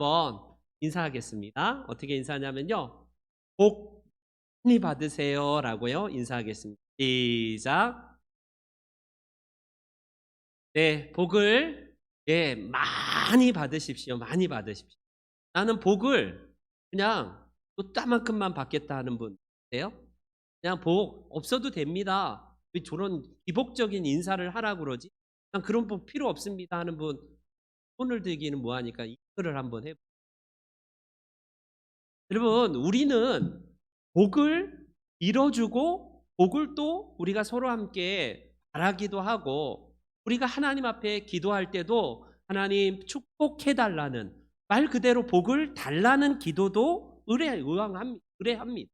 한번 인사하겠습니다. 어떻게 인사하냐면요. 복 많이 받으세요 라고요. 인사하겠습니다. 시작. 네, 복을 많이 받으십시오. 많이 받으십시오. 나는 복을 그냥 또따만큼만 받겠다 하는 분 계세요? 그냥 복 없어도 됩니다. 왜 저런 기복적인 인사를 하라고 그러지? 그냥 그런 복 필요 없습니다 하는 분 손을 들기는 뭐하니까 이거를 한번 해보세요. 여러분, 우리는 복을 이뤄주고 복을 또 우리가 서로 함께 바라기도 하고 우리가 하나님 앞에 기도할 때도 하나님 축복해달라는 말 그대로 복을 달라는 기도도 의뢰합니다.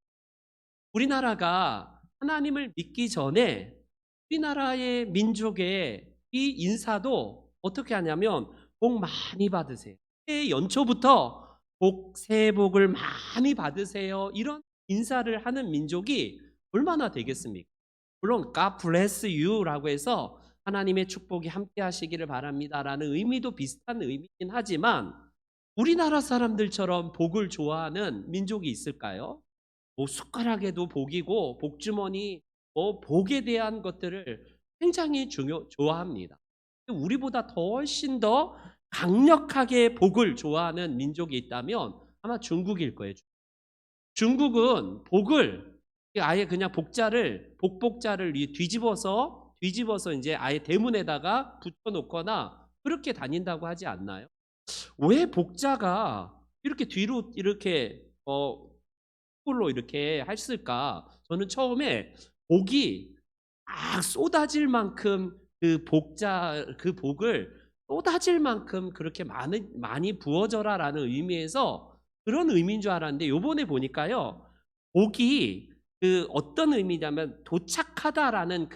우리나라가 하나님을 믿기 전에 우리나라의 민족의 이 인사도 어떻게 하냐면 복 많이 받으세요. 새해 연초부터 새해 복을 많이 받으세요. 이런 인사를 하는 민족이 얼마나 되겠습니까? 물론 God bless you라고 해서 하나님의 축복이 함께 하시기를 바랍니다라는 의미도 비슷한 의미긴 하지만 우리나라 사람들처럼 복을 좋아하는 민족이 있을까요? 뭐 숟가락에도 복이고 복주머니 복에 대한 것들을 굉장히 좋아합니다. 우리보다 더 훨씬 더 강력하게 복을 좋아하는 민족이 있다면 아마 중국일 거예요. 중국은 복을 아예 그냥 복복자를 뒤집어서 이제 아예 대문에다가 붙여놓거나 그렇게 다닌다고 하지 않나요? 왜 복자가 이렇게 뒤로 이렇게 로 이렇게 했을까? 저는 처음에 복이 막 쏟아질 만큼 그 복을 쏟아질 만큼 그렇게 많이 부어져라라는 의미에서 그런 의미인 줄 알았는데 요번에 보니까요. 복이 어떤 의미냐면 도착하다라는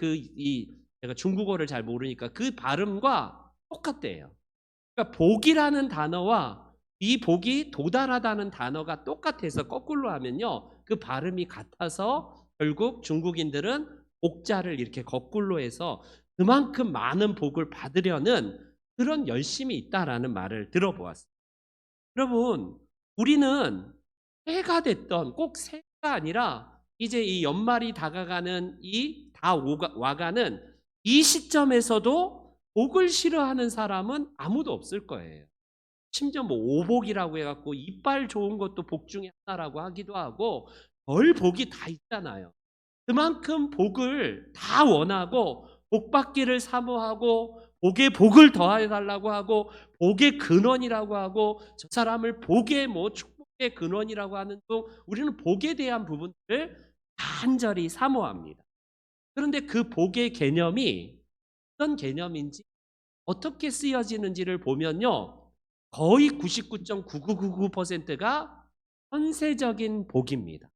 제가 중국어를 잘 모르니까 그 발음과 똑같대요. 그러니까 복이라는 단어와 이 복이 도달하다는 단어가 똑같아서 거꾸로 하면요. 그 발음이 같아서 결국 중국인들은 복자를 이렇게 거꾸로 해서 그만큼 많은 복을 받으려는 그런 열심이 있다라는 말을 들어보았어요. 여러분, 우리는 새해가 됐던 꼭 새해가 아니라 이제 이 연말이 다가가는 와가는 이 시점에서도 복을 싫어하는 사람은 아무도 없을 거예요. 심지어 뭐 오복이라고 해갖고 이빨 좋은 것도 복 중에 하나라고 하기도 하고 별 복이 다 있잖아요. 그만큼 복을 다 원하고 복 받기를 사모하고 복에 복을 더해달라고 하고 복의 근원이라고 하고 저 사람을 복의 축복의 근원이라고 하는 등 우리는 복에 대한 부분들을 간절히 사모합니다. 그런데 그 복의 개념이 어떤 개념인지 어떻게 쓰여지는지를 보면요. 거의 99.9999%가 현세적인 복입니다.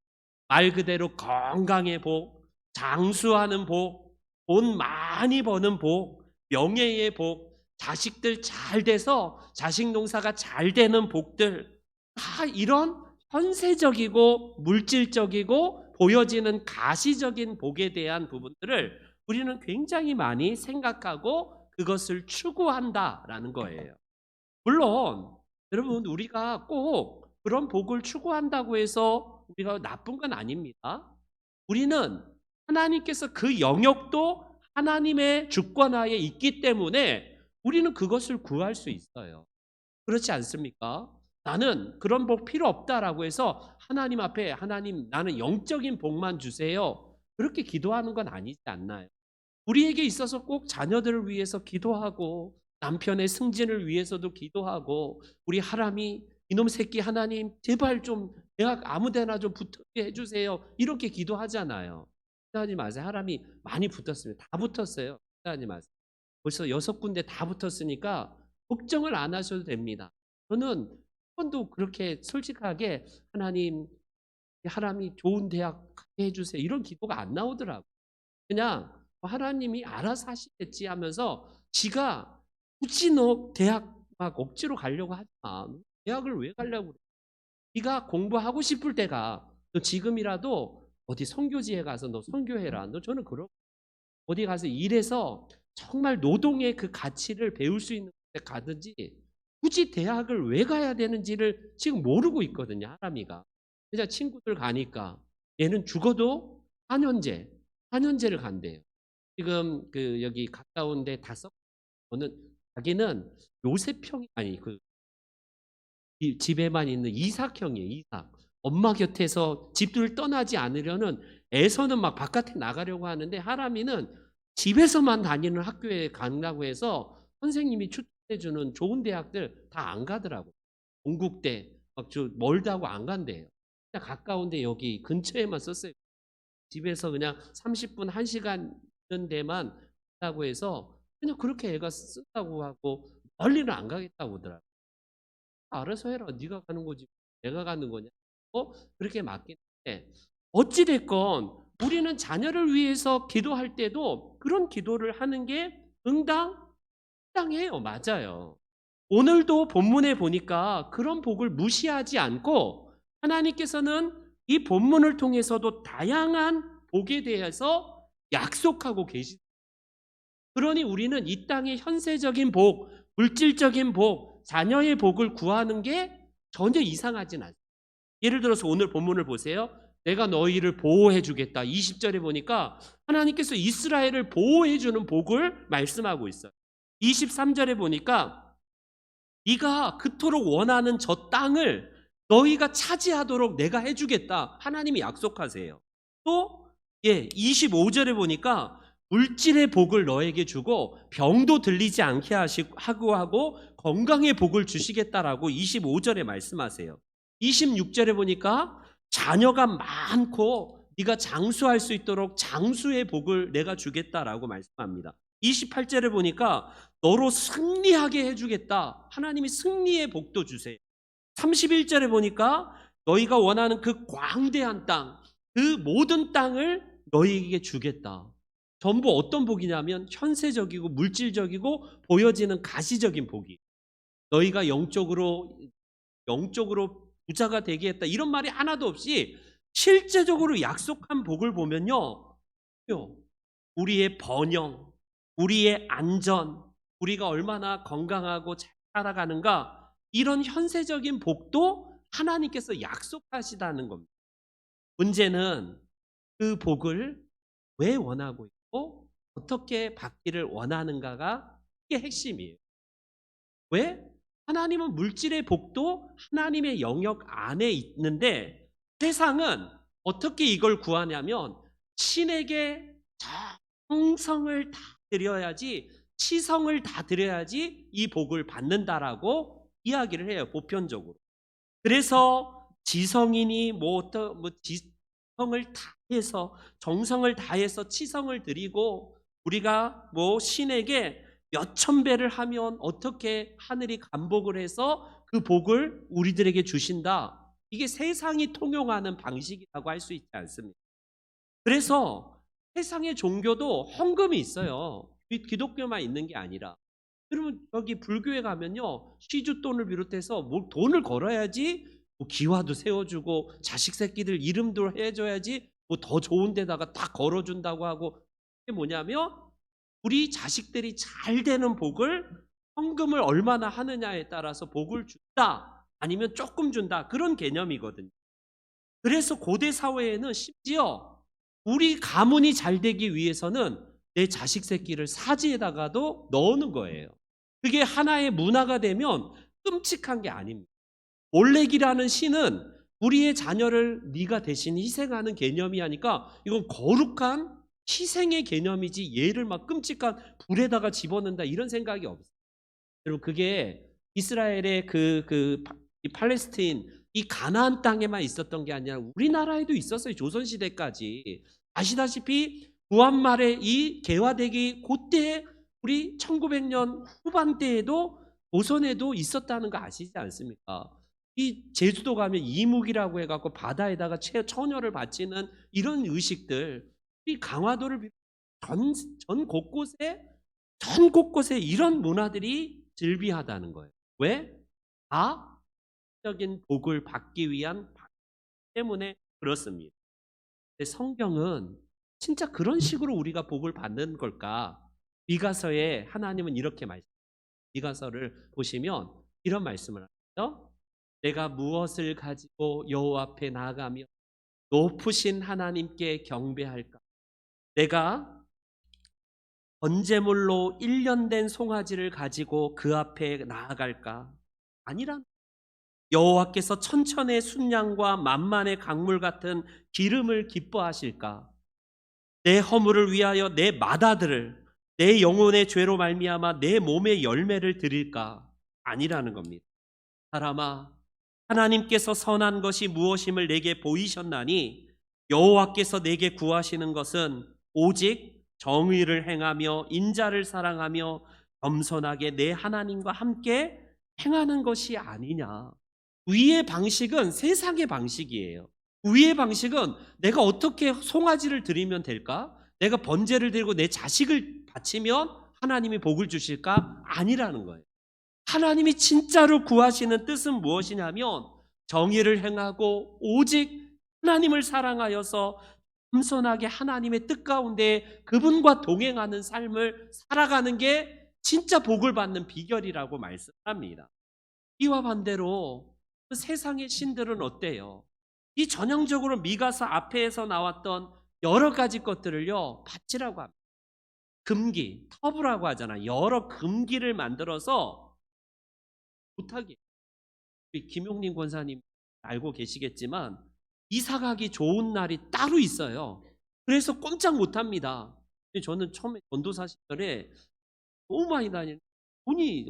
말 그대로 건강의 복, 장수하는 복, 돈 많이 버는 복, 명예의 복, 자식들 잘 돼서 자식 농사가 잘 되는 복들 다 이런 현세적이고 물질적이고 보여지는 가시적인 복에 대한 부분들을 우리는 굉장히 많이 생각하고 그것을 추구한다라는 거예요. 물론 여러분 우리가 꼭 그런 복을 추구한다고 해서 우리가 나쁜 건 아닙니다. 우리는 하나님께서 그 영역도 하나님의 주권하에 있기 때문에 우리는 그것을 구할 수 있어요. 그렇지 않습니까? 나는 그런 복 필요 없다라고 해서 하나님 앞에 하나님 나는 영적인 복만 주세요. 그렇게 기도하는 건 아니지 않나요? 우리에게 있어서 꼭 자녀들을 위해서 기도하고 남편의 승진을 위해서도 기도하고 우리 하람이 이놈 새끼 하나님 제발 좀 대학 아무 데나 좀 붙게 해주세요. 이렇게 기도하잖아요. 기도하지 마세요. 하람이 많이 붙었습니다. 다 붙었어요. 기도하지 마세요. 벌써 6군데 다 붙었으니까 걱정을 안 하셔도 됩니다. 저는 한 번도 그렇게 솔직하게 하나님 하람이 좋은 대학 가게 해주세요. 이런 기도가 안 나오더라고요. 그냥 하나님이 알아서 하시겠지 하면서 지가 굳이 너 대학 막 억지로 가려고 하지 마. 대학을 왜 가려고 그래? 네가 공부하고 싶을 때가 너 지금이라도 어디 선교지에 가서 너 선교해라. 너 저는 그러 어디 가서 일해서 정말 노동의 그 가치를 배울 수 있는 데 가든지 굳이 대학을 왜 가야 되는지를 지금 모르고 있거든요, 하람이가. 그냥 친구들 가니까 얘는 죽어도 4년제, 4년제를 간대요. 지금 그 여기 가까운 데 다섯 저는 자기는 요셉형이 아니 그 집에만 있는 이삭형이에요, 이삭. 엄마 곁에서 집을 떠나지 않으려는 애서는 막 바깥에 나가려고 하는데 하람이는 집에서만 다니는 학교에 간다고 해서 선생님이 추천해 주는 좋은 대학들 다 안 가더라고요. 동국대 막 저 멀다고 안 간대요. 그냥 가까운데 여기 근처에만 썼어요. 집에서 그냥 30분, 1시간 있는 데만 있다고 해서 그냥 그렇게 애가 쓴다고 하고 멀리는 안 가겠다고 하더라고요. 알아서 해라. 네가 가는 거지. 내가 가는 거냐? 그렇게 맞긴 해. 어찌 됐건 우리는 자녀를 위해서 기도할 때도 그런 기도를 하는 게 응당해요. 맞아요. 오늘도 본문에 보니까 그런 복을 무시하지 않고 하나님께서는 이 본문을 통해서도 다양한 복에 대해서 약속하고 계시. 그러니 우리는 이 땅의 현세적인 복, 물질적인 복, 자녀의 복을 구하는 게 전혀 이상하진 않습니다. 예를 들어서 오늘 본문을 보세요. 내가 너희를 보호해 주겠다. 20절에 보니까 하나님께서 이스라엘을 보호해 주는 복을 말씀하고 있어요. 23절에 보니까 네가 그토록 원하는 저 땅을 너희가 차지하도록 내가 해주겠다. 하나님이 약속하세요. 또 25절에 보니까 물질의 복을 너에게 주고 병도 들리지 않게 하고 건강의 복을 주시겠다라고 25절에 말씀하세요. 26절에 보니까 자녀가 많고 네가 장수할 수 있도록 장수의 복을 내가 주겠다라고 말씀합니다. 28절에 보니까 너로 승리하게 해주겠다. 하나님이 승리의 복도 주세요. 31절에 보니까 너희가 원하는 그 광대한 땅, 그 모든 땅을 너희에게 주겠다. 전부 어떤 복이냐면 현세적이고 물질적이고 보여지는 가시적인 복이. 너희가 영적으로 부자가 되게 했다. 이런 말이 하나도 없이 실제적으로 약속한 복을 보면요. 우리의 번영, 우리의 안전, 우리가 얼마나 건강하고 잘 살아가는가, 이런 현세적인 복도 하나님께서 약속하시다는 겁니다. 문제는 그 복을 왜 원하고 있고 어떻게 받기를 원하는가가 이게 핵심이에요. 왜? 하나님은 물질의 복도 하나님의 영역 안에 있는데 세상은 어떻게 이걸 구하냐면 신에게 정성을 다 드려야지, 치성을 다 드려야지 이 복을 받는다라고 이야기를 해요, 보편적으로. 그래서 지성인이 지성을 다해서 정성을 다해서 치성을 드리고 우리가 신에게 몇천 배를 하면 어떻게 하늘이 감복을 해서 그 복을 우리들에게 주신다. 이게 세상이 통용하는 방식이라고 할 수 있지 않습니까? 그래서 세상의 종교도 헌금이 있어요. 기독교만 있는 게 아니라. 여러분 여기 불교에 가면요, 시주돈을 비롯해서 돈을 걸어야지 기와도 세워주고 자식 새끼들 이름도 해줘야지 더 좋은 데다가 딱 걸어준다고 하고, 이게 뭐냐면 우리 자식들이 잘 되는 복을 헌금을 얼마나 하느냐에 따라서 복을 준다 아니면 조금 준다, 그런 개념이거든요. 그래서 고대 사회에는 심지어 우리 가문이 잘 되기 위해서는 내 자식 새끼를 사지에다가도 넣는 거예요. 그게 하나의 문화가 되면 끔찍한 게 아닙니다. 몰렉이라는 신은 우리의 자녀를 네가 대신 희생하는 개념이 하니까 이건 거룩한 희생의 개념이지 얘를 막 끔찍한 불에다가 집어넣는다 이런 생각이 없어요. 여러분 그게 이스라엘의 이 팔레스타인 이 가나안 땅에만 있었던 게 아니라 우리나라에도 있었어요. 조선시대까지. 아시다시피 구한말의 이 개화되기 그때 우리 1900년 후반대에도 조선에도 있었다는 거 아시지 않습니까? 이 제주도 가면 이묵이라고 해갖고 바다에다가 처녀를 바치는 이런 의식들, 이 강화도를 전 곳곳에 이런 문화들이 즐비하다는 거예요. 왜? 다 적인 복을 받기 위한 때문에 그렇습니다. 근데 성경은 진짜 그런 식으로 우리가 복을 받는 걸까? 미가서에 하나님은 이렇게 말씀합니다. 미가서를 보시면 이런 말씀을 하죠. 내가 무엇을 가지고 여호와 앞에 나아가며 높으신 하나님께 경배할까? 내가 번제물로 1년 된 송아지를 가지고 그 앞에 나아갈까? 아니란, 여호와께서 천천의 순양과 만만의 강물 같은 기름을 기뻐하실까? 내 허물을 위하여 내 맏아들을, 내 영혼의 죄로 말미암아 내 몸의 열매를 드릴까? 아니라는 겁니다. 사람아, 하나님께서 선한 것이 무엇임을 내게 보이셨나니 여호와께서 내게 구하시는 것은 오직 정의를 행하며 인자를 사랑하며 겸손하게 내 하나님과 함께 행하는 것이 아니냐. 위의 방식은 세상의 방식이에요. 위의 방식은 내가 어떻게 송아지를 드리면 될까? 내가 번제를 드리고 내 자식을 바치면 하나님이 복을 주실까? 아니라는 거예요. 하나님이 진짜로 구하시는 뜻은 무엇이냐면 정의를 행하고 오직 하나님을 사랑하여서 겸손하게 하나님의 뜻 가운데 그분과 동행하는 삶을 살아가는 게 진짜 복을 받는 비결이라고 말씀합니다. 이와 반대로 그 세상의 신들은 어때요? 이 전형적으로 미가서 앞에서 나왔던 여러 가지 것들을요 바치라고 합니다. 금기, 터부라고 하잖아. 여러 금기를 만들어서 못하게. 우리 김용림 권사님 알고 계시겠지만 이사 가기 좋은 날이 따로 있어요. 그래서 꼼짝 못합니다. 저는 처음에 전도사 시절에 너무 많이 다니는 돈이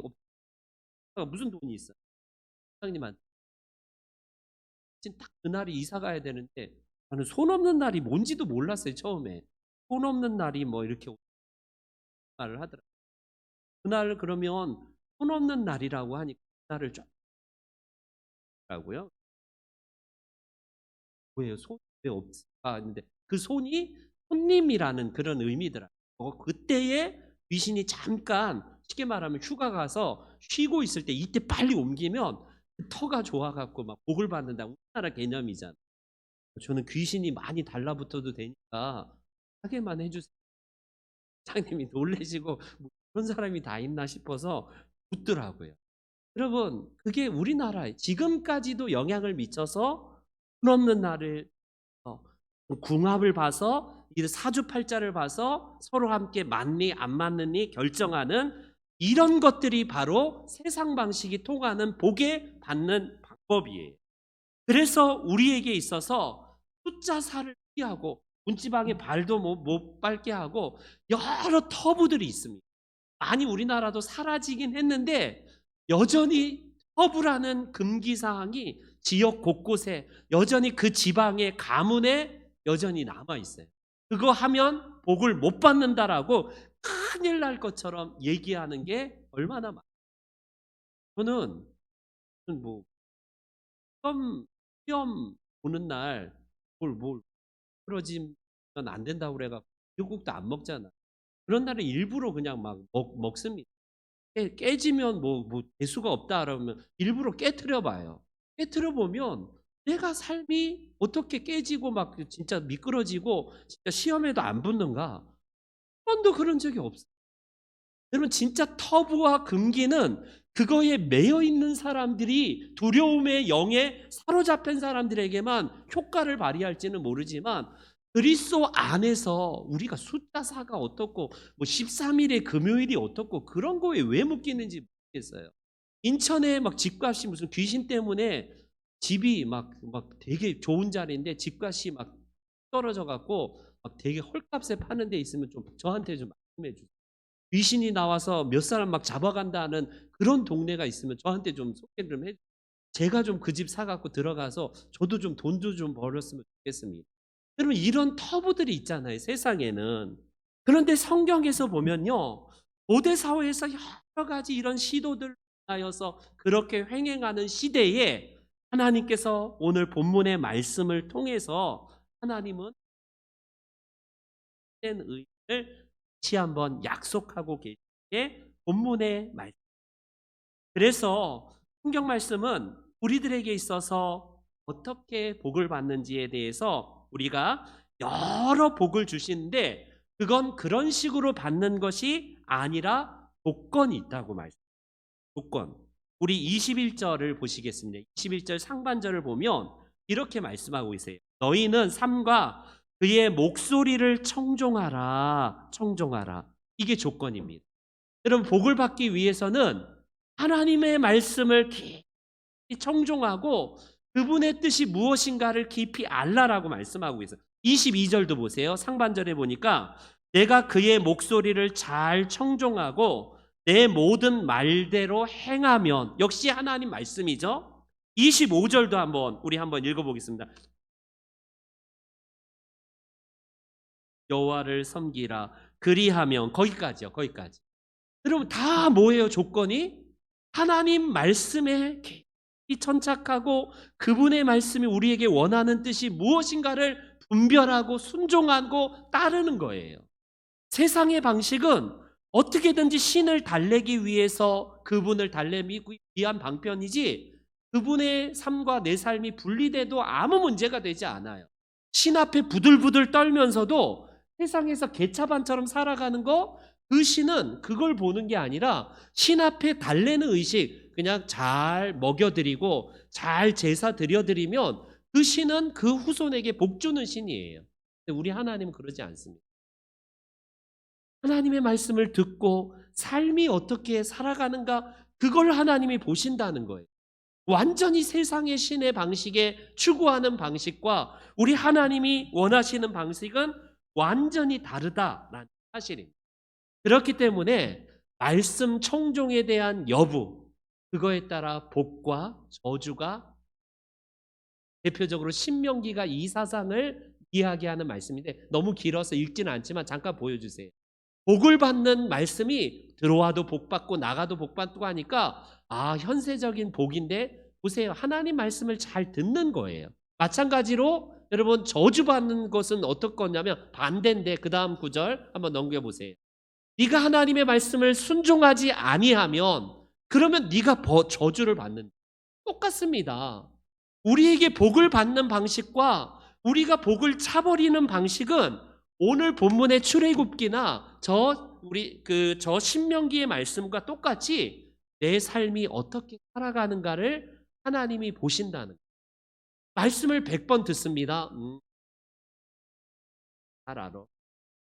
없, 무슨 돈이 있어요? 사장님한테 딱 그날이 이사 가야 되는데 저는 손 없는 날이 뭔지도 몰랐어요. 처음에 손 없는 날이 뭐 이렇게 말을 하더라고요. 그날 그러면 손 없는 날이라고 하니까 그날을 쫙 라고요. 왜요? 손이 왜 없을까 했는데 그 손이 손님이라는 그런 의미더라고요. 그때에 귀신이 잠깐 쉽게 말하면 휴가 가서 쉬고 있을 때 이때 빨리 옮기면 터가 좋아갖고 막 복을 받는다. 우리나라 개념이잖아. 저는 귀신이 많이 달라붙어도 되니까 하게만 해주세요. 사장님이 놀래시고 뭐 그런 사람이 다 있나 싶어서 웃더라고요. 여러분, 그게 우리나라에 지금까지도 영향을 미쳐서 손없는 날을 궁합을 봐서 이 사주팔자를 봐서 서로 함께 맞니 안 맞느니 결정하는 이런 것들이 바로 세상 방식이 통하는 복에 받는 방법이에요. 그래서 우리에게 있어서 숫자사를 피하고 문지방에 발도 못 밟게 하고 여러 터부들이 있습니다. 많이 우리나라도 사라지긴 했는데 여전히 터부라는 금기사항이 지역 곳곳에 여전히 그 지방의 가문에 여전히 남아있어요. 그거 하면 복을 못 받는다라고 큰일 날 것처럼 얘기하는 게 얼마나 많아요. 저는 뭐 시험 보는 날 뭘 부러지면 안 된다고 그래가 미역국도 안 먹잖아. 그런 날은 일부러 그냥 막 먹습니다. 깨지면 뭐 재수가 없다 그러면 일부러 깨트려 봐요. 깨트려 보면 내가 삶이 어떻게 깨지고 막 진짜 미끄러지고 진짜 시험에도 안 붙는가? 한 번도 그런 적이 없어요. 여러분 진짜 터부와 금기는 그거에 매여 있는 사람들이 두려움의 영에 사로잡힌 사람들에게만 효과를 발휘할지는 모르지만 그리스도 안에서 우리가 숫자사가 어떻고 뭐 13일의 금요일이 어떻고 그런 거에 왜 묶이는지 모르겠어요. 인천에 막 집값이 무슨 귀신 때문에 집이 막 되게 좋은 자리인데 집값이 막 떨어져 갖고 막 되게 헐값에 파는 데 있으면 좀 저한테 좀 말씀해 주세요. 귀신이 나와서 몇 사람 막 잡아간다는 그런 동네가 있으면 저한테 좀 소개 좀 해. 제가 좀 그 집 사갖고 들어가서 저도 좀 돈도 좀 벌었으면 좋겠습니다. 여러분 이런 터부들이 있잖아요 세상에는. 그런데 성경에서 보면요 고대 사회에서 여러 가지 이런 시도들 하여서 그렇게 횡행하는 시대에 하나님께서 오늘 본문의 말씀을 통해서 하나님은 된 의를 다시 한번 약속하고 계시게 본문의 말씀. 그래서 성경 말씀은 우리들에게 있어서 어떻게 복을 받는지에 대해서 우리가 여러 복을 주시는데 그건 그런 식으로 받는 것이 아니라 조건이 있다고 말씀해요. 조건. 우리 21절을 보시겠습니다. 21절 상반절을 보면 이렇게 말씀하고 있어요. 너희는 삶과 그의 목소리를 청종하라. 청종하라. 이게 조건입니다. 여러분, 복을 받기 위해서는 하나님의 말씀을 깊이 청종하고 그분의 뜻이 무엇인가를 깊이 알라라고 말씀하고 있어요. 22절도 보세요. 상반절에 보니까 내가 그의 목소리를 잘 청종하고 내 모든 말대로 행하면, 역시 하나님 말씀이죠. 25절도 우리 한번 읽어보겠습니다. 여호와를 섬기라. 그리하면, 거기까지요. 거기까지. 여러분, 다 뭐예요? 조건이 하나님 말씀에 깊이 천착하고 그분의 말씀이 우리에게 원하는 뜻이 무엇인가를 분별하고 순종하고 따르는 거예요. 세상의 방식은 어떻게든지 신을 달래기 위해서 그분을 달래기 위한 방편이지, 그분의 삶과 내 삶이 분리돼도 아무 문제가 되지 않아요. 신 앞에 부들부들 떨면서도 세상에서 개차반처럼 살아가는 거, 그 신은 그걸 보는 게 아니라 신 앞에 달래는 의식, 그냥 잘 먹여드리고 잘 제사 드려드리면 그 신은 그 후손에게 복 주는 신이에요. 근데 우리 하나님은 그러지 않습니다. 하나님의 말씀을 듣고 삶이 어떻게 살아가는가, 그걸 하나님이 보신다는 거예요. 완전히 세상의 신의 방식에 추구하는 방식과 우리 하나님이 원하시는 방식은 완전히 다르다라는 사실입니다. 그렇기 때문에 말씀 청종에 대한 여부, 그거에 따라 복과 저주가, 대표적으로 신명기가 이 사상을 이야기하는 말씀인데 너무 길어서 읽지는 않지만 잠깐 보여주세요. 복을 받는 말씀이 들어와도 복 받고 나가도 복 받고 하니까 현세적인 복인데, 보세요. 하나님 말씀을 잘 듣는 거예요. 마찬가지로 여러분, 저주받는 것은 어떤 거냐면 반대인데, 그 다음 구절 한번 넘겨보세요. 네가 하나님의 말씀을 순종하지 아니하면, 그러면 네가 저주를 받는, 똑같습니다. 우리에게 복을 받는 방식과 우리가 복을 차버리는 방식은 오늘 본문의 출애굽기나 저 신명기의 말씀과 똑같이 내 삶이 어떻게 살아가는가를 하나님이 보신다는 거예요. 말씀을 100번 듣습니다. 잘 알아.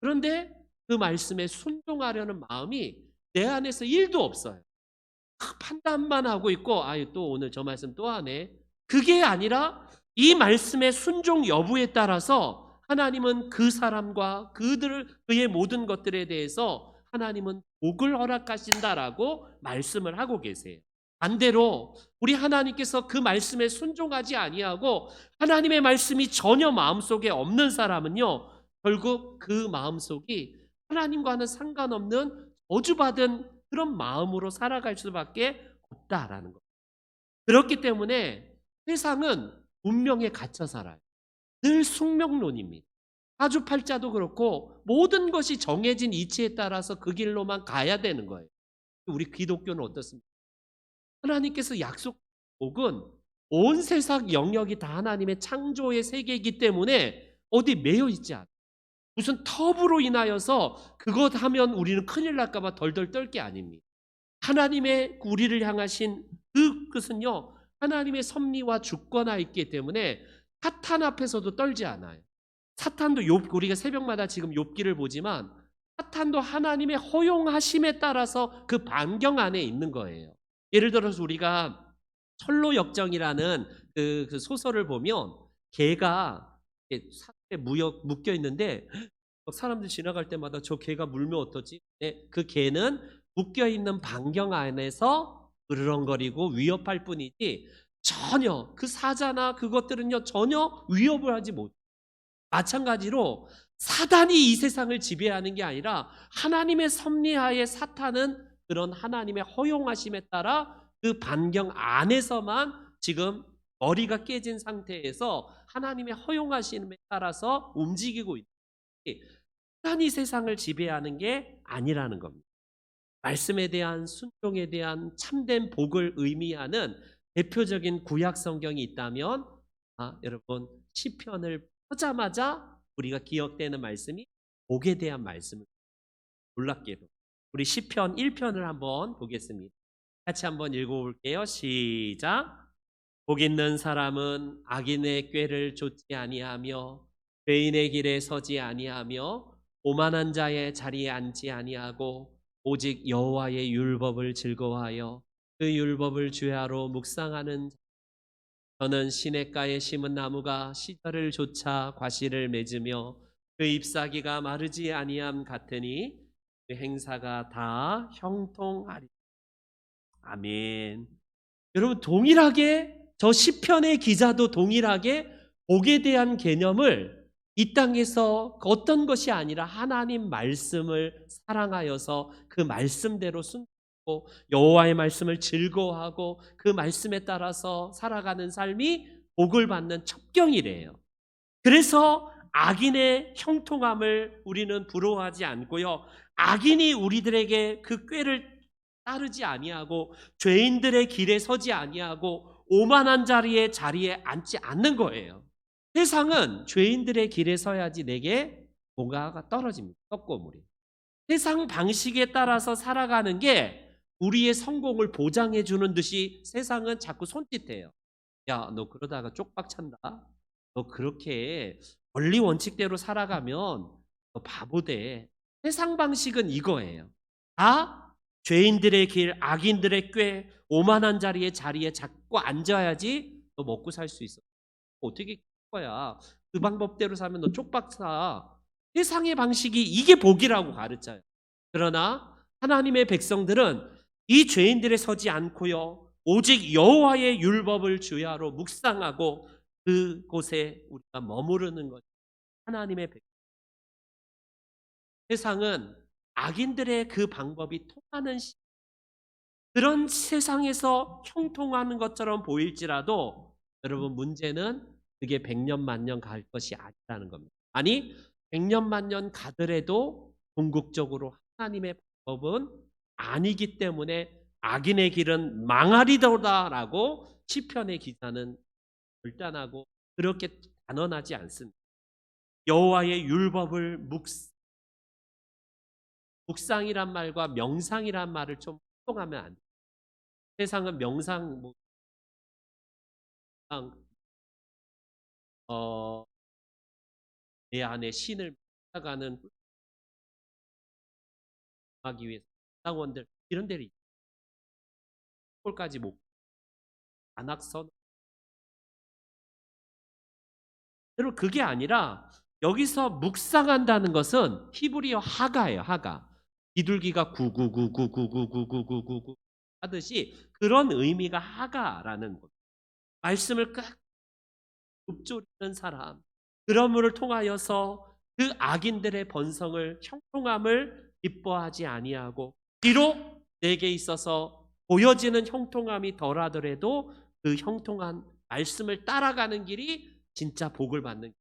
그런데 그 말씀에 순종하려는 마음이 내 안에서 1도 없어요. 판단만 하고 있고, 또 오늘 저 말씀 또 하네. 그게 아니라 이 말씀의 순종 여부에 따라서 하나님은 그 사람과 그의 모든 것들에 대해서 하나님은 복을 허락하신다라고 말씀을 하고 계세요. 반대로 우리 하나님께서 그 말씀에 순종하지 아니하고 하나님의 말씀이 전혀 마음속에 없는 사람은요, 결국 그 마음속이 하나님과는 상관없는 저주받은 그런 마음으로 살아갈 수밖에 없다라는 것. 그렇기 때문에 세상은 운명에 갇혀 살아요. 늘 숙명론입니다. 사주팔자도 그렇고 모든 것이 정해진 이치에 따라서 그 길로만 가야 되는 거예요. 우리 기독교는 어떻습니까? 하나님께서 약속한 복은 온 세상 영역이 다 하나님의 창조의 세계이기 때문에 어디 매여 있지 않아요. 무슨 텁으로 인하여서 그것 하면 우리는 큰일 날까 봐 덜덜 떨 게 아닙니다. 하나님의 우리를 향하신 그 뜻은요, 하나님의 섭리와 주권하에 있기 때문에 사탄 앞에서도 떨지 않아요. 사탄도 우리가 새벽마다 지금 욥기를 보지만 사탄도 하나님의 허용하심에 따라서 그 반경 안에 있는 거예요. 예를 들어서 우리가 철로역정이라는 그 소설을 보면 개가 사슬에 묶여 있는데 사람들 지나갈 때마다 저 개가 물면 어떠지? 그 개는 묶여있는 반경 안에서 으르렁거리고 위협할 뿐이지 전혀 그 사자나 그것들은요 전혀 위협을 하지 못해요. 마찬가지로 사단이 이 세상을 지배하는 게 아니라 하나님의 섭리하에 사탄은 그런 하나님의 허용하심에 따라 그 반경 안에서만 지금 머리가 깨진 상태에서 하나님의 허용하심에 따라서 움직이고 있는, 사단이 세상을 지배하는 게 아니라는 겁니다. 말씀에 대한 순종에 대한 참된 복을 의미하는 대표적인 구약 성경이 있다면 여러분, 시편을 펴자마자 우리가 기억되는 말씀이 복에 대한 말씀을, 놀랍게도 우리 시편 1편을 한번 보겠습니다. 같이 한번 읽어볼게요. 시작. 복 있는 사람은 악인의 꾀를 좇지 아니하며 죄인의 길에 서지 아니하며 오만한 자의 자리에 앉지 아니하고 오직 여호와의 율법을 즐거워하여 그 율법을 주야로 묵상하는 자. 저는 시냇가에 심은 나무가 시절을 좇아 과실을 맺으며 그 잎사귀가 마르지 아니함 같으니 그 행사가 다 형통하리. 아멘. 여러분, 동일하게 저 시편의 기자도 동일하게 복에 대한 개념을 이 땅에서 어떤 것이 아니라 하나님 말씀을 사랑하여서 그 말씀대로 순종하고 여호와의 말씀을 즐거워하고 그 말씀에 따라서 살아가는 삶이 복을 받는 첩경이래요. 그래서 악인의 형통함을 우리는 부러워하지 않고요, 악인이 우리들에게 그 꾀를 따르지 아니하고 죄인들의 길에 서지 아니하고 오만한 자리에 앉지 않는 거예요. 세상은 죄인들의 길에 서야지 내게 뭔가가 떨어집니다. 떡고물이. 세상 방식에 따라서 살아가는 게 우리의 성공을 보장해 주는 듯이 세상은 자꾸 손짓해요. 야, 너 그러다가 쪽박 찬다. 너 그렇게 원리 원칙대로 살아가면 너 바보 돼. 세상 방식은 이거예요. 아, 죄인들의 길, 악인들의 꾀, 오만한 자리에 자꾸 앉아야지 너 먹고 살 수 있어. 어떻게 할 거야? 그 방법대로 살면 너 쪽박 사. 세상의 방식이 이게 복이라고 가르쳐요. 그러나 하나님의 백성들은 이 죄인들에 서지 않고요, 오직 여호와의 율법을 주야로 묵상하고 그곳에 우리가 머무르는 것. 하나님의 백성. 세상은 악인들의 그 방법이 통하는 그런 세상에서 형통하는 것처럼 보일지라도 여러분, 문제는 그게 100년 만년 갈 것이 아니라는 겁니다. 아니, 100년 만년 가더라도 궁극적으로 하나님의 방법은 아니기 때문에 악인의 길은 망하리도다라고 시편의 기자는 결단하고 그렇게 단언하지 않습니다. 여호와의 율법을 묵상이란 말과 명상이란 말을 좀 혼동하면 안 돼요. 세상은 명상, 내 안에 신을 찾아가는 하기 위해서 상원들 이런 데를 꼴까지 못 안악선. 여러분, 그게 아니라 여기서 묵상한다는 것은 히브리어 하가예요. 하가. 비둘기가 구구구구구구구구구구 하듯이 그런 의미가 하가라는 것. 말씀을 꼭 읊조리는 사람. 그러므를 통하여서 그 악인들의 번성을 형통함을 기뻐하지 아니하고 비록 내게 있어서 보여지는 형통함이 덜하더라도 그 형통한 말씀을 따라가는 길이 진짜 복을 받는,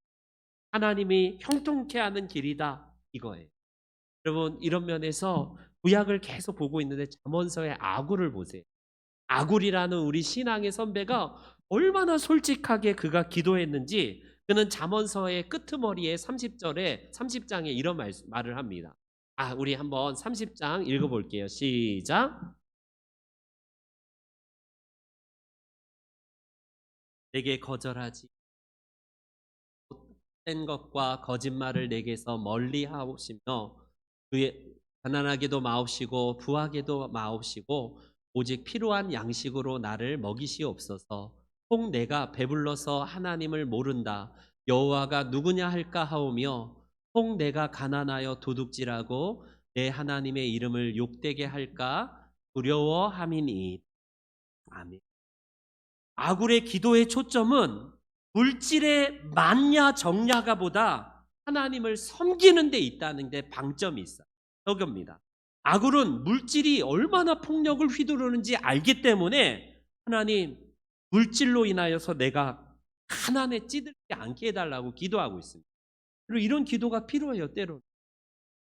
하나님이 형통케 하는 길이다 이거예요. 여러분, 이런 면에서 구약을 계속 보고 있는데 잠언서의 아굴을 보세요. 아굴이라는 우리 신앙의 선배가 얼마나 솔직하게 그가 기도했는지 그는 잠언서의 끄트머리에 30장에 이런 말을 합니다. 우리 한번 30장 읽어볼게요. 시작. 내게 거절하지 된 것과 거짓말을 내게서 멀리 하옵시며 그의 가난하게도 마옵시고 부하게도 마옵시고 오직 필요한 양식으로 나를 먹이시옵소서. 혹 내가 배불러서 하나님을 모른다 여호와가 누구냐 할까 하오며 혹 내가 가난하여 도둑질하고 내 하나님의 이름을 욕되게 할까 두려워함이니. 아멘. 아굴의 기도의 초점은 물질의 많냐 적냐가 보다 하나님을 섬기는 데 있다는 데 방점이 있어요. 저겁니다. 아굴은 물질이 얼마나 폭력을 휘두르는지 알기 때문에 하나님, 물질로 인하여서 내가 가난에 찌들지 않게 해달라고 기도하고 있습니다. 그리고 이런 기도가 필요해요. 때로는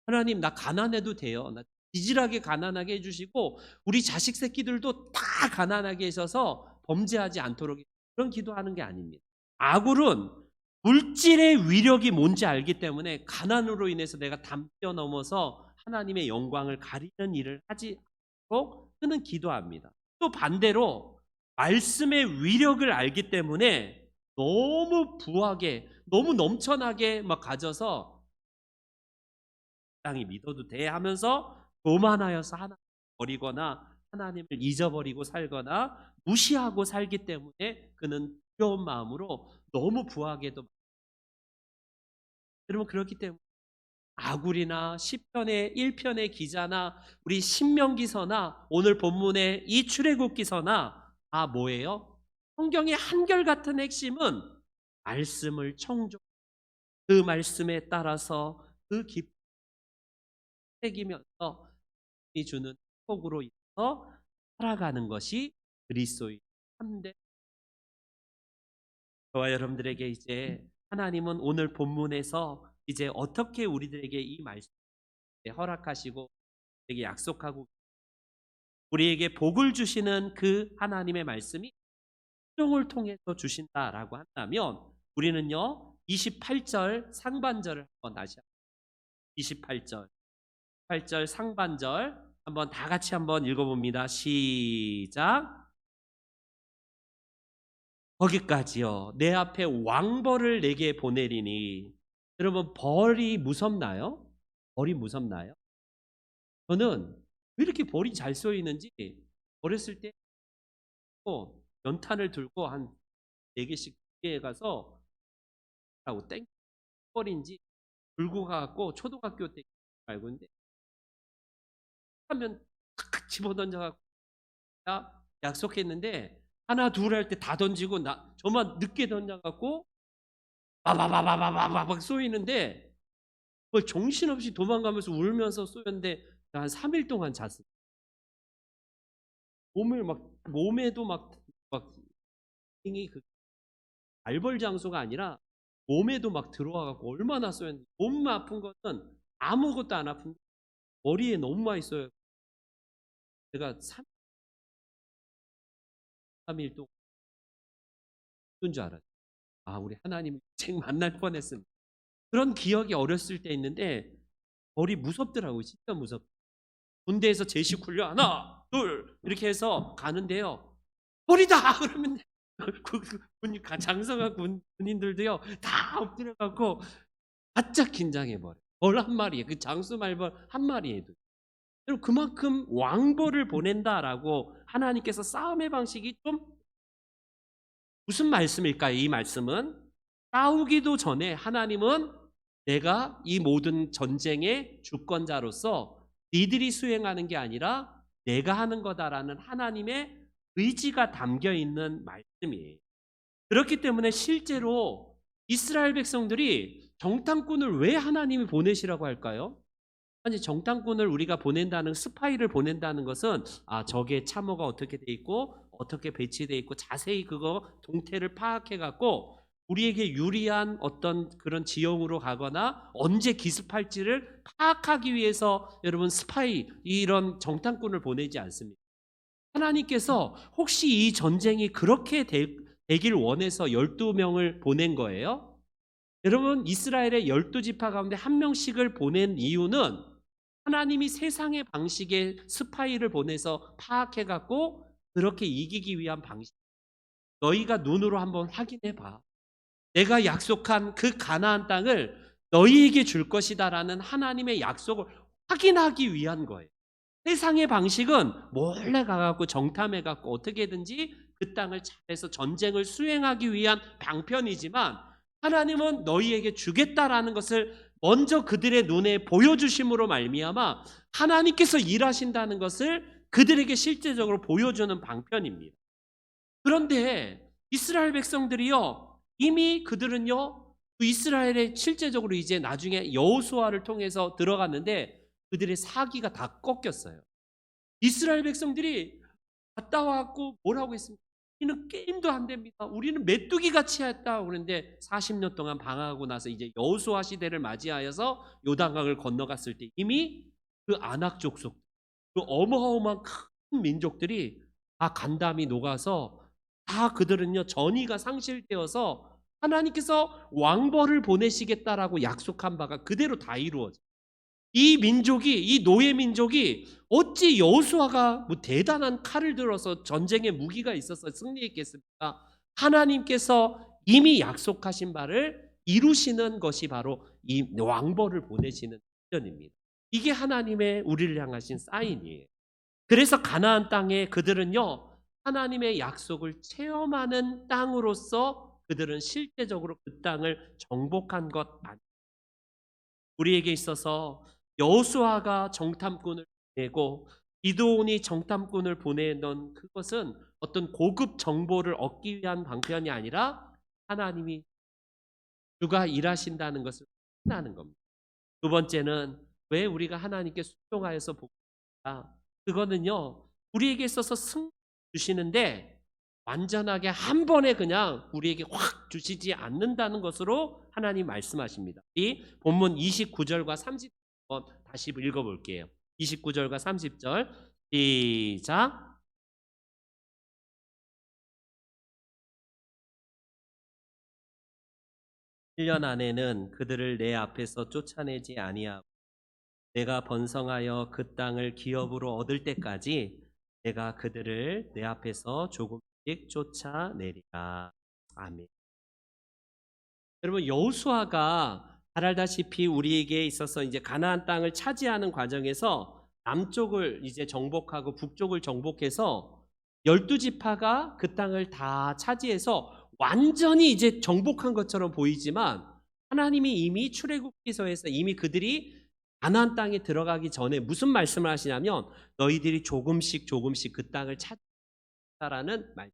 하나님, 나 가난해도 돼요. 나 지질하게 가난하게 해주시고 우리 자식 새끼들도 다 가난하게 해셔서 범죄하지 않도록, 그런 기도하는 게 아닙니다. 아굴은 물질의 위력이 뭔지 알기 때문에 가난으로 인해서 내가 담 뛰어넘어서 하나님의 영광을 가리는 일을 하지 않도록 그는 기도합니다. 또 반대로 말씀의 위력을 알기 때문에 너무 부하게, 너무 넘쳐나게 막 가져서 땅이 믿어도 돼 하면서 교만하여서 하나님을 버리거나 하나님을 잊어버리고 살거나 무시하고 살기 때문에 그는 두려운 마음으로 너무 부하게도. 여러분, 그렇기 때문에 아굴이나 시편의 1편의 기자나 우리 신명기서나 오늘 본문의 이 출애굽기서나 다 뭐예요? 성경의 한결같은 핵심은 말씀을 청종, 그 말씀에 따라서 그 깊이 새기면서 이 주는 행복으로 인해서 살아가는 것이 그리스도의 참된. 저와 여러분들에게 이제 하나님은 오늘 본문에서 이제 어떻게 우리들에게 이 말씀을 허락하시고 우리에게 약속하고 우리에게 복을 주시는 그 하나님의 말씀이 성경을 통해서 주신다라고 한다면 우리는요 28절 상반절을 한번 다시 28절 8절 상반절 한번 다 같이 한번 읽어봅니다. 시작. 거기까지요. 내 앞에 왕벌을 내게 보내리니. 여러분, 벌이 무섭나요? 벌이 무섭나요? 저는 왜 이렇게 벌이 잘 쏘이는지 어렸을 때 연탄을 들고 한 4개씩 가서 하고 땡벌인지 들고 가갖고 초등학교 때 알고 있는데 하면 탁 집어던져갖고 약속했는데 하나 둘 할 때 다 던지고 저만 늦게 던져갖고 바바바바바바박 쏘이는데 그걸 정신없이 도망가면서 울면서 쏘였는데 한 3일 동안 잤어요. 몸에도 막 힘이 그 알벌 장소가 아니라 몸에도 막 들어와갖고 얼마나 쏘였는데 몸 아픈 것은 아무것도 안 아픈데 머리에 너무 많이 쏘여요. 제가 3일 동안 죽은 줄 알았어요. 아, 우리 하나님 책 만날 뻔했습니다. 그런 기억이 어렸을 때 있는데 벌이 무섭더라고요. 진짜 무섭. 군대에서 제식 훈련 하나 둘 이렇게 해서 가는데요. 벌이다 그러면 장성한 군인들도요 다 엎드려갖고 바짝 긴장해버려. 벌 한 마리에 그 장수 말벌 한 마리에도. 여러분, 그만큼 왕벌을 보낸다라고 하나님께서 싸움의 방식이 좀 무슨 말씀일까요? 이 말씀은 싸우기도 전에 하나님은 내가 이 모든 전쟁의 주권자로서 니들이 수행하는 게 아니라 내가 하는 거다라는 하나님의 의지가 담겨 있는 말씀이에요. 그렇기 때문에 실제로 이스라엘 백성들이 정탐꾼을 왜 하나님이 보내시라고 할까요? 아니, 정탐꾼을 우리가 보낸다는, 스파이를 보낸다는 것은 적의 참호가 어떻게 돼 있고 어떻게 배치돼 있고 자세히 그거 동태를 파악해 갖고 우리에게 유리한 어떤 그런 지형으로 가거나 언제 기습할지를 파악하기 위해서 여러분 스파이, 이런 정탐꾼을 보내지 않습니다. 하나님께서 혹시 이 전쟁이 그렇게 되길 원해서 12명을 보낸 거예요? 여러분, 이스라엘의 12지파 가운데 한 명씩을 보낸 이유는 하나님이 세상의 방식의 스파이를 보내서 파악해갖고 그렇게 이기기 위한 방식. 너희가 눈으로 한번 확인해봐. 내가 약속한 그 가나안 땅을 너희에게 줄 것이다라는 하나님의 약속을 확인하기 위한 거예요. 세상의 방식은 몰래 가갖고 정탐해갖고 어떻게든지 그 땅을 잘해서 전쟁을 수행하기 위한 방편이지만 하나님은 너희에게 주겠다라는 것을 먼저 그들의 눈에 보여주심으로 말미암아 하나님께서 일하신다는 것을 그들에게 실제적으로 보여주는 방편입니다. 그런데 이스라엘 백성들이요, 이미 그들은요, 이스라엘에 실제적으로 이제 나중에 여호수아를 통해서 들어갔는데 그들의 사기가 다 꺾였어요. 이스라엘 백성들이 갔다 와갖고 뭐라고 했습니까? 우리는 게임도 안 됩니다. 우리는 메뚜기 같이 했다. 그런데 40년 동안 방황하고 나서 이제 여호수아 시대를 맞이하여서 요단강을 건너갔을 때 이미 그 아낙 족속, 그 어마어마한 큰 민족들이 다 간담이 녹아서 다 그들은요 전의가 상실되어서 하나님께서 왕벌을 보내시겠다라고 약속한 바가 그대로 다 이루어져. 이 민족이, 이 노예 민족이 어찌 여호수아가 뭐 대단한 칼을 들어서 전쟁의 무기가 있어서 승리했겠습니까? 하나님께서 이미 약속하신 바를 이루시는 것이 바로 이 왕벌을 보내시는 시전입니다. 이게 하나님의 우리를 향하신 사인이에요. 그래서 가나안 땅에 그들은요, 하나님의 약속을 체험하는 땅으로서 그들은 실제적으로 그 땅을 정복한 것 아닙니다. 우리에게 있어서 여호수아가 정탐꾼을 보내고 기드온이 정탐꾼을 보내던 그것은 어떤 고급 정보를 얻기 위한 방편이 아니라 하나님이 주가 일하신다는 것을 확인하는 겁니다. 두 번째는 왜 우리가 하나님께 순종하여서 복받는가? 그거는요, 우리에게 있어서 승 주시는데 완전하게 한 번에 그냥 우리에게 확 주시지 않는다는 것으로 하나님 말씀하십니다. 이 본문 29절과 30절 다시 읽어볼게요. 29절과 30절 시작. 1년 안에는 그들을 내 앞에서 쫓아내지 아니하고 내가 번성하여 그 땅을 기업으로 얻을 때까지 내가 그들을 내 앞에서 조금씩 쫓아내리라. 아멘. 여러분, 여호수아가 잘 알다시피 우리에게 있어서 이제 가나안 땅을 차지하는 과정에서 남쪽을 이제 정복하고 북쪽을 정복해서 12지파가 그 땅을 다 차지해서 완전히 이제 정복한 것처럼 보이지만 하나님이 이미 출애굽기서에서 이미 그들이 가나안 땅에 들어가기 전에 무슨 말씀을 하시냐면 너희들이 조금씩 조금씩 그 땅을 차지하라는 말.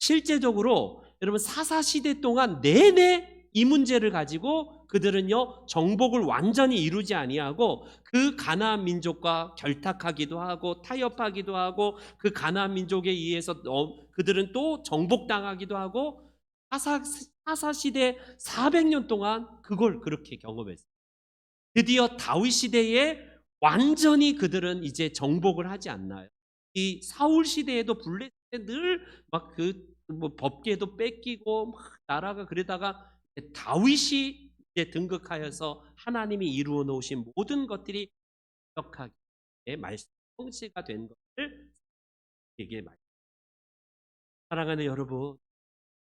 실제적으로 여러분 사사시대 동안 내내 이 문제를 가지고 그들은요 정복을 완전히 이루지 아니하고 그 가나안 민족과 결탁하기도 하고 타협하기도 하고 그 가나안 민족에 의해서 그들은 또 정복당하기도 하고 사사시대 400년 동안 그걸 그렇게 경험했어요. 드디어 다윗 시대에 완전히 그들은 이제 정복을 하지 않나요? 이 사울 시대에도 블레셋 늘막 그 뭐 법궤도 뺏기고 막 나라가 그러다가 다윗이 이제 등극하여서 하나님이 이루어 놓으신 모든 것들이 완벽하게 말씀 성취가 된 것을 얘기해 말. 사랑하는 여러분,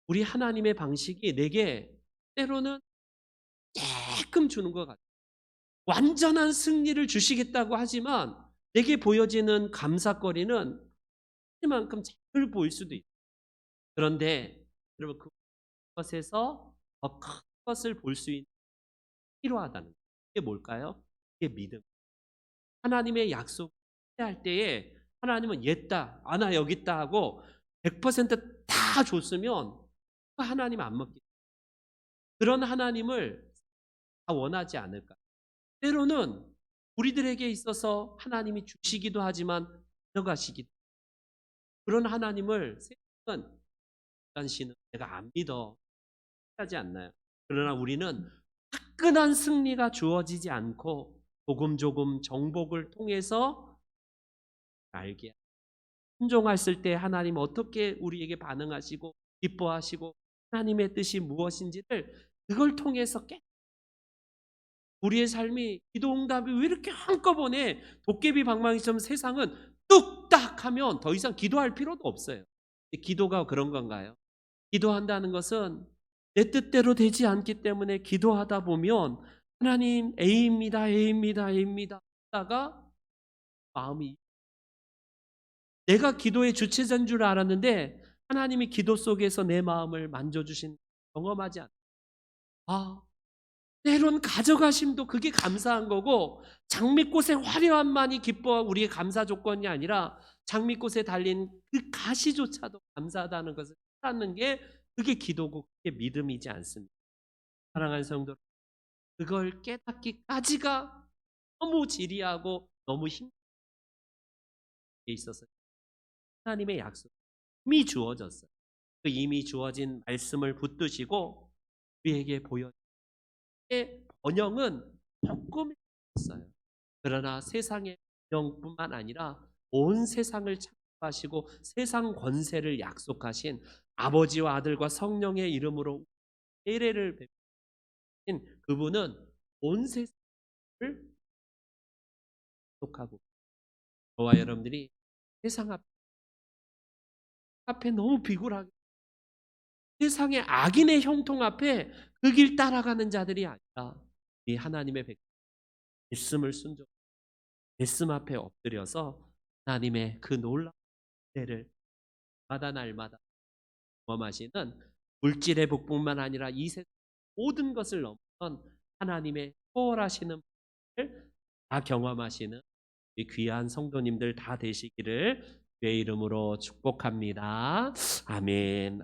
우리 하나님의 방식이 내게 때로는 조금 주는 것 같아요. 완전한 승리를 주시겠다고 하지만 내게 보여지는 감사거리는 그만큼 작을 보일 수도 있어요. 그런데 여러분 그것에서 더 큰 것을 볼 수 있는 필요하다는 거예요. 그게 뭘까요? 그게 믿음. 하나님의 약속을 할 때에 하나님은 옛다, 아나 여기 있다 하고 100%다 줬으면 하나님 안 먹겠다. 그런 하나님을 다 원하지 않을까? 때로는 우리들에게 있어서 하나님이 주시기도 하지만 가져가시기도 그런 하나님을 세상은 당신은 내가 안 믿어 하지 않나요? 그러나 우리는 화끈한 승리가 주어지지 않고 조금 조금 정복을 통해서 알게 순종했을 때 하나님 어떻게 우리에게 반응하시고 기뻐하시고 하나님의 뜻이 무엇인지를 그걸 통해서 우리의 삶이 기도응답이 왜 이렇게 한꺼번에 도깨비 방망이처럼 세상은 뚝딱 하면 더 이상 기도할 필요도 없어요. 기도가 그런 건가요? 기도한다는 것은 내 뜻대로 되지 않기 때문에 기도하다 보면 하나님 A입니다, A입니다, A입니다 하다가 마음이 내가 기도의 주체자인 줄 알았는데 하나님이 기도 속에서 내 마음을 만져주신 경험하지 않아. 아, 때론 가져가심도 그게 감사한 거고 장미꽃의 화려함만이 기뻐하고 우리의 감사 조건이 아니라 장미꽃에 달린 그 가시조차도 감사하다는 것을 깨닫는 게 그게 기도고 그게 믿음이지 않습니까? 사랑하는 성도 그걸 깨닫기까지가 너무 지리하고 너무 힘들게 있어서 하나님의 약속 이미 주어졌어요. 그 이미 주어진 말씀을 붙드시고 우리에게 보여 번영은 조금 있어요. 그러나 세상의 번영뿐만 아니라 온 세상을 창조하시고 세상 권세를 약속하신 아버지와 아들과 성령의 이름으로 세례를 베푸신 그분은 온 세상을 똑하고 저와 여러분들이 세상 앞에 너무 비굴하게 세상의 악인의 형통 앞에 그 길 따라가는 자들이 아니라 이 하나님의 말씀을 순종 말씀 앞에 엎드려서 하나님의 그 놀라운 은혜를 마다 날마다 경험하시는 물질의 복뿐만 아니라 이 세상 모든 것을 넘어선 하나님의 초월하시는 분을 다 경험하시는 이 귀한 성도님들 다 되시기를 주의 이름으로 축복합니다. 아멘.